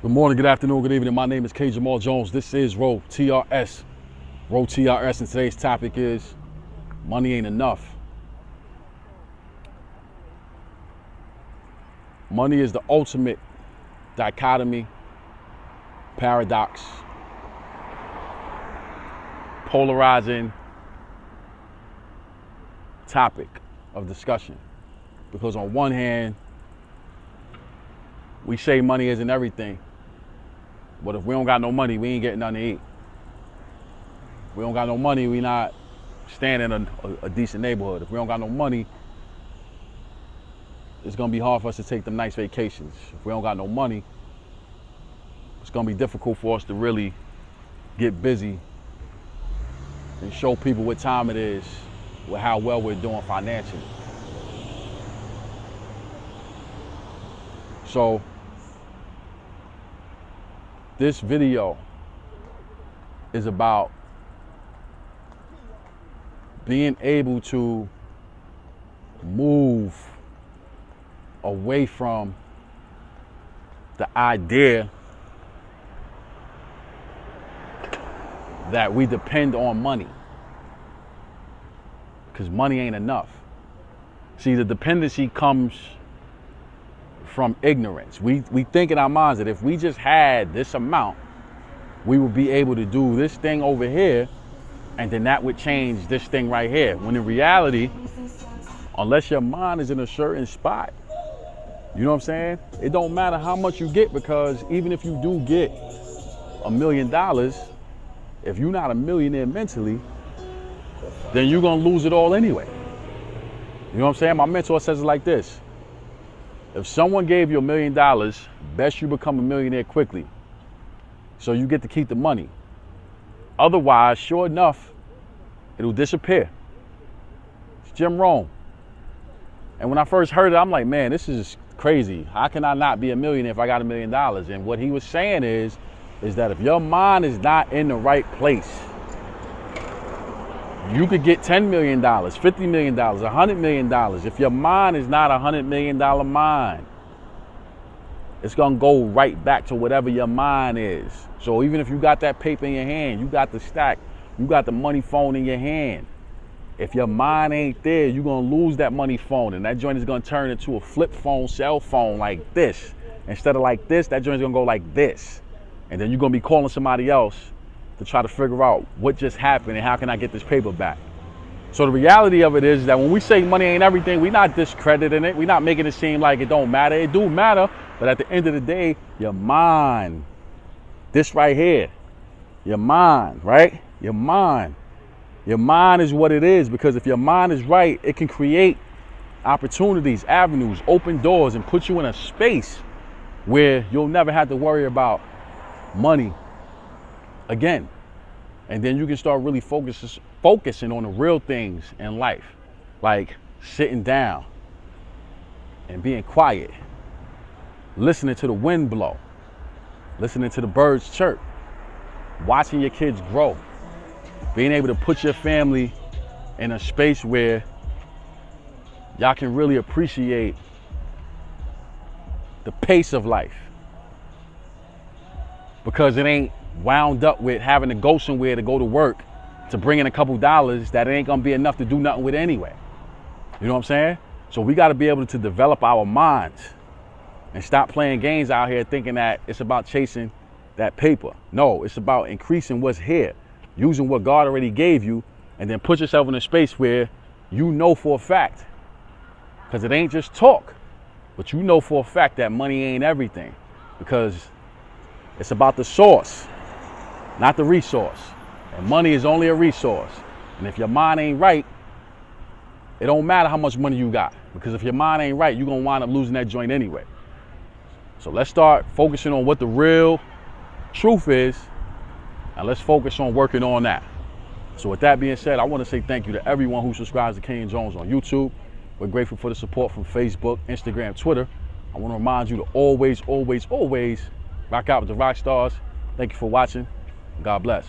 Good morning, good afternoon, good evening. My name is K. Jamal Jones. This is Row TRS. Row TRS, and today's topic is money ain't enough. Money is the ultimate dichotomy, paradox, polarizing topic of discussion. Because on one hand, we say money isn't everything. But if we don't got no money, we ain't getting nothing to eat. If we don't got no money, we not staying in a decent neighborhood. If we don't got no money, it's gonna be hard for us to take them nice vacations. If we don't got no money, it's gonna be difficult for us to really get busy and show people what time it is, with how well we're doing financially. So this video is about being able to move away from the idea that we depend on money, because money ain't enough. See, the dependency comes from ignorance. We think in our minds that if we just had this amount, we would be able to do this thing over here, and then that would change this thing right here. When in reality, unless your mind is in a certain spot, you know what I'm saying? It don't matter how much you get, because even if you do get $1 million, if you're not a millionaire mentally, then you're gonna lose it all anyway. You know what I'm saying? My mentor says it like this: if someone gave you $1 million, best you become a millionaire quickly, so you get to keep the money. Otherwise, sure enough, it'll disappear. It's Jim Rome. And when I first heard it, I'm like, man, this is crazy. How can I not be a millionaire if I got $1 million? And what he was saying is that if your mind is not in the right place, you could get $10 million, $50 million, $100 million. If your mind is not a $100 million mind, it's gonna go right back to whatever your mind is. So even if you got that paper in your hand, you got the stack, you got the money phone in your hand, if your mind ain't there, you're gonna lose that money phone, and that joint is gonna turn into a flip phone, cell phone like this. Instead of like this, that joint's gonna go like this. And then you're gonna be calling somebody else to try to figure out what just happened and how can I get this paper back. So the reality of it is that when we say money ain't everything, we're not discrediting it. We're not making it seem like it don't matter. It do matter, but at the end of the day, your mind, this right here, your mind, right? Your mind is what it is, because if your mind is right, it can create opportunities, avenues, open doors, and put you in a space where you'll never have to worry about money again. And then you can start really focusing on the real things in life, like sitting down and being quiet, listening to the wind blow, listening to the birds chirp, watching your kids grow, being able to put your family in a space where y'all can really appreciate the pace of life, because it ain't wound up with having to go somewhere to go to work to bring in a couple dollars that it ain't gonna be enough to do nothing with anyway. You know what I'm saying? So we gotta be able to develop our minds and stop playing games out here thinking that it's about chasing that paper. No, it's about increasing what's here, using what God already gave you, and then put yourself in a space where you know for a fact, because it ain't just talk, but you know for a fact that money ain't everything, because it's about the source, not the resource. And money is only a resource. And if your mind ain't right, it don't matter how much money you got, because if your mind ain't right, you're gonna wind up losing that joint anyway. So let's start focusing on what the real truth is, and let's focus on working on that. So with that being said, I want to say thank you to everyone who subscribes to K and Jones on YouTube. We're grateful for the support from Facebook, Instagram, Twitter. I want to remind you to always rock out with the rock stars. Thank you for watching. God bless.